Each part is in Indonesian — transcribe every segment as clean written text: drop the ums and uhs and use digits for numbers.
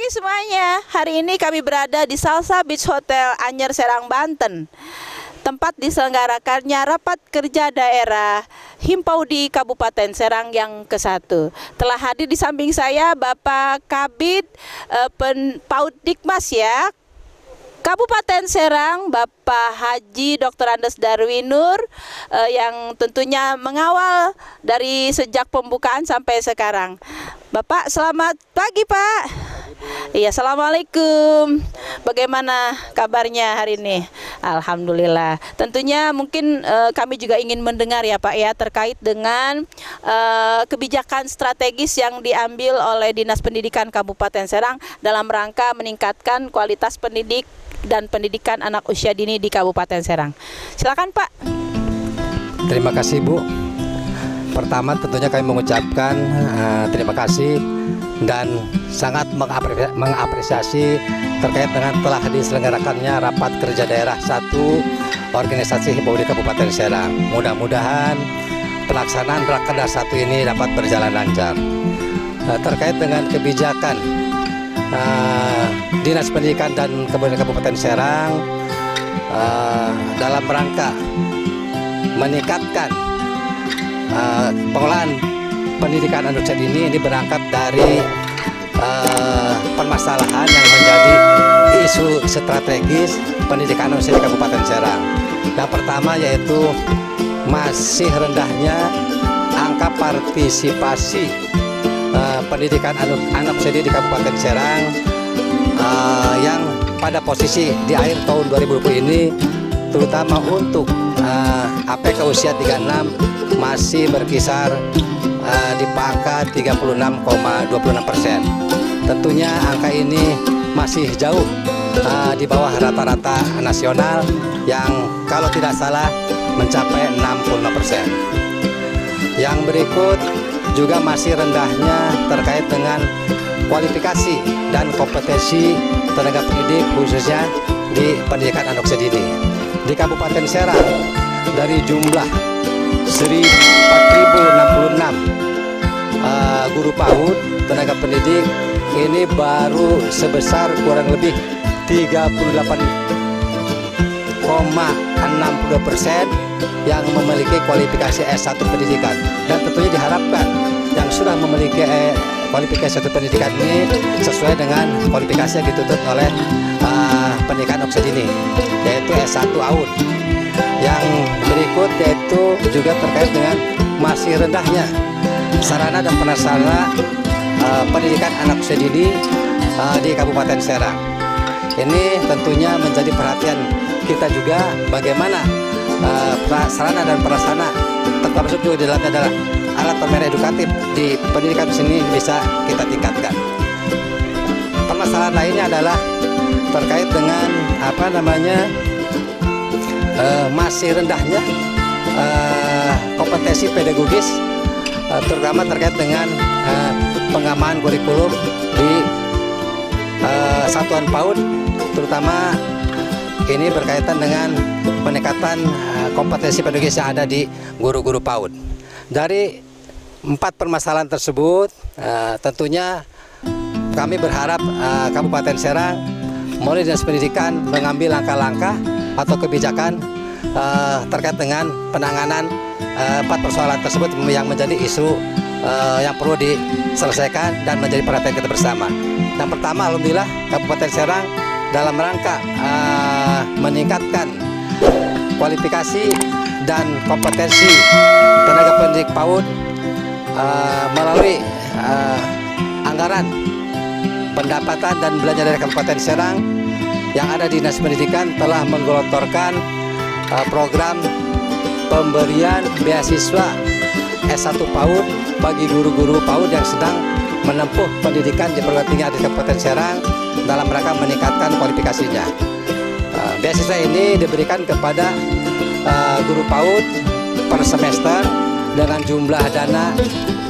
pagi semuanya. Hari ini kami berada di Salsa Beach Hotel Anyer Serang, Banten. Tempat diselenggarakannya rapat kerja daerah Himpau di Kabupaten Serang yang ke-1. Telah hadir di samping saya Bapak Kabid Paud Dikmas ya, Kabupaten Serang, Bapak Haji Dr. Andes Darwinur yang tentunya mengawal dari sejak pembukaan sampai sekarang. Bapak, selamat pagi Pak. Iya, assalamualaikum. Bagaimana kabarnya hari ini? Alhamdulillah. Tentunya mungkin kami juga ingin mendengar ya Pak ya terkait dengan kebijakan strategis yang diambil oleh Dinas Pendidikan Kabupaten Serang dalam rangka meningkatkan kualitas pendidik dan pendidikan anak usia dini di Kabupaten Serang. Silakan Pak. Terima kasih Bu. Pertama tentunya kami mengucapkan terima kasih dan sangat mengapresiasi terkait dengan telah diselenggarakannya rapat kerja daerah 1 organisasi Himpau di Kabupaten Serang. Mudah-mudahan pelaksanaan rakerda 1 ini dapat berjalan lancar. Terkait dengan kebijakan Dinas Pendidikan dan Kebudayaan Kabupaten Serang dalam rangka meningkatkan pengelolaan pendidikan anak usia dini ini berangkat dari permasalahan yang menjadi isu strategis pendidikan anak usia di Kabupaten Serang. Yang pertama yaitu masih rendahnya angka partisipasi pendidikan anak usia dini di Kabupaten Serang yang pada posisi di akhir tahun 2020 ini terutama untuk APK usia 36 masih berkisar di angka 36,26%. Tentunya angka ini masih jauh di bawah rata-rata nasional yang kalau tidak salah mencapai 65%. Yang berikut juga masih rendahnya terkait dengan kualifikasi dan kompetensi tenaga pendidik khususnya di pendidikan anak usia dini. Di Kabupaten Serang dari jumlah 4.066 guru PAUD tenaga pendidik ini baru sebesar kurang lebih 38,62% yang memiliki kualifikasi S1 pendidikan, dan tentunya diharapkan yang sudah memiliki kualifikasi S1 pendidikan ini sesuai dengan kualifikasi yang dituntut oleh pendidikan anak usia dini yaitu S1 AUD. Yang berikut yaitu juga terkait dengan masih rendahnya sarana dan prasarana pendidikan anak usia dini di Kabupaten Serang. Ini tentunya menjadi perhatian kita juga bagaimana sarana dan prasarana termasuk juga di dalamnya adalah alat pemberian edukatif di pendidikan sini bisa kita tingkatkan. Permasalahan lainnya adalah terkait dengan masih rendahnya kompetensi pedagogis terutama terkait dengan pengembangan kurikulum di satuan PAUD, terutama ini berkaitan dengan peningkatan kompetensi pedagogis yang ada di guru-guru PAUD. Dari 4 permasalahan tersebut tentunya kami berharap Kabupaten Serang melalui Dinas Pendidikan mengambil langkah-langkah atau kebijakan terkait dengan penanganan 4 persoalan tersebut yang menjadi isu yang perlu diselesaikan dan menjadi perhatian kita bersama. Yang pertama, alhamdulillah Kabupaten Serang dalam rangka meningkatkan kualifikasi dan kompetensi tenaga pendidik PAUD melalui anggaran pendapatan dan belanja dari Kabupaten Serang yang ada di Dinas Pendidikan telah menggelontorkan program pemberian beasiswa S1 PAUD bagi guru-guru PAUD yang sedang menempuh pendidikan di perguruan tinggi di Kabupaten Serang dalam rangka meningkatkan kualifikasinya. Beasiswa ini diberikan kepada guru PAUD per semester dengan jumlah dana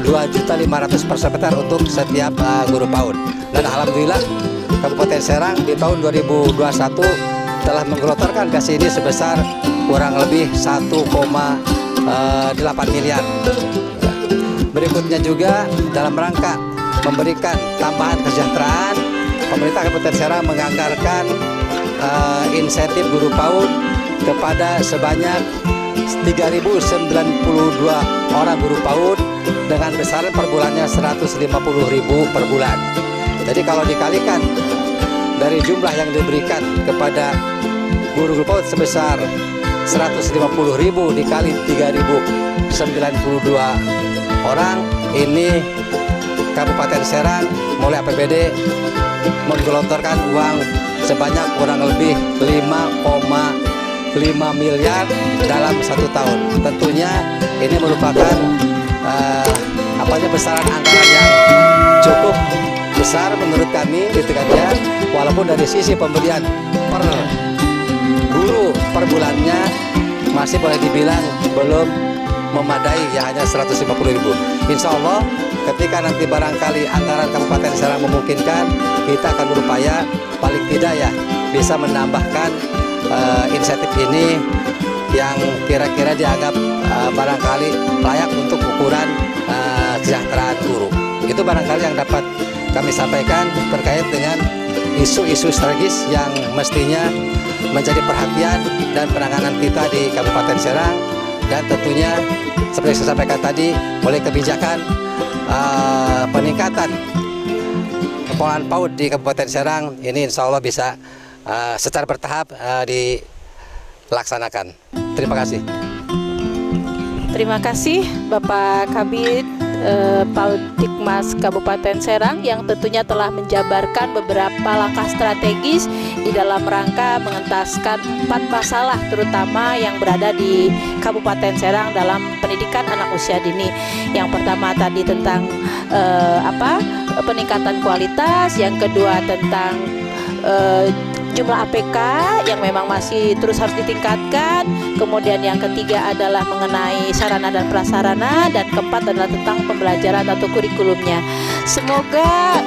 2.500.000 per semester untuk setiap guru PAUD. Dan alhamdulillah Kabupaten Serang di tahun 2021 telah menggelontorkan beasiswa ini sebesar kurang lebih 1,8 miliar. Berikutnya juga dalam rangka memberikan tambahan kesejahteraan pemerintah Kabupaten Serang menganggarkan insentif guru PAUD kepada sebanyak 3.092 orang guru PAUD dengan besaran per bulannya 150.000 per bulan. Jadi kalau dikalikan dari jumlah yang diberikan kepada guru-guru PAUD sebesar 150.000 dikali 3.092 orang, ini Kabupaten Serang mulai APBD menggelontorkan uang sebanyak kurang lebih 5,5 miliar dalam 1 tahun. Tentunya ini merupakan besaran anggaran yang cukup besar menurut kami, gitu kan ya. Walaupun dari sisi pemberian per guru per bulannya masih boleh dibilang belum memadai, ya hanya 150.000. Insya Allah ketika nanti barangkali anggaran Kabupaten Serang memungkinkan, kita akan berupaya paling tidak ya bisa menambahkan insentif ini yang kira-kira dianggap barangkali layak untuk ukuran kesejahteraan guru. Itu barangkali yang dapat kami sampaikan terkait dengan isu-isu strategis yang mestinya menjadi perhatian dan penanganan kita di Kabupaten Serang. Dan tentunya seperti saya sampaikan tadi, oleh kebijakan peningkatan pengelolaan PAUD di Kabupaten Serang ini insya Allah bisa secara bertahap dilaksanakan. Terima kasih. Terima kasih Bapak Kabid PAUD Dikmas Kabupaten Serang yang tentunya telah menjabarkan beberapa langkah strategis di dalam rangka mengentaskan 4 masalah terutama yang berada di Kabupaten Serang dalam pendidikan anak usia dini. Yang pertama tadi tentang peningkatan kualitas, yang kedua tentang jumlah APK yang memang masih terus harus ditingkatkan, kemudian yang ketiga adalah mengenai sarana dan prasarana, dan keempat adalah tentang pembelajaran atau kurikulumnya. Semoga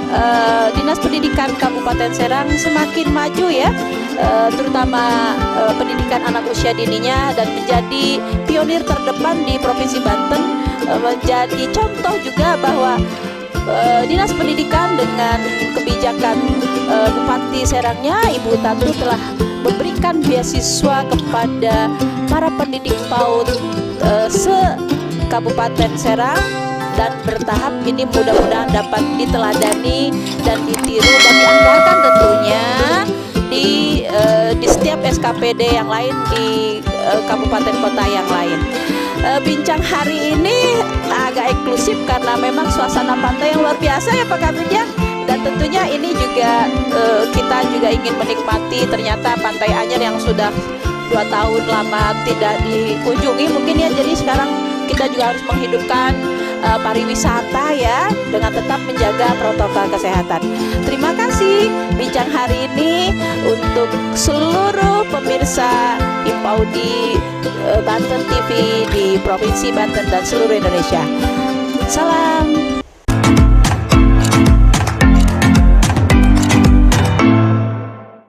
Dinas Pendidikan Kabupaten Serang semakin maju ya, terutama pendidikan anak usia dininya, dan menjadi pionir terdepan di Provinsi Banten, menjadi contoh juga bahwa Dinas Pendidikan dengan kebijakan Bupati Serangnya Ibu Tatu telah memberikan beasiswa kepada para pendidik PAUD se-Kabupaten Serang, dan bertahap ini mudah-mudahan dapat diteladani dan ditiru dan dianggarkan tentunya di setiap SKPD yang lain di kabupaten kota yang lain. Bincang hari ini agak eksklusif karena memang suasana pantai yang luar biasa ya Pak Kabid ya. Dan tentunya ini juga kita juga ingin menikmati ternyata Pantai Anyer yang sudah 2 tahun lama tidak dikunjungi mungkin ya. Jadi sekarang kita juga harus menghidupkan pariwisata ya, dengan tetap menjaga protokol kesehatan. Terima kasih bincang hari ini untuk seluruh pemirsa Impaudi Banten TV di Provinsi Banten dan seluruh Indonesia. Salam.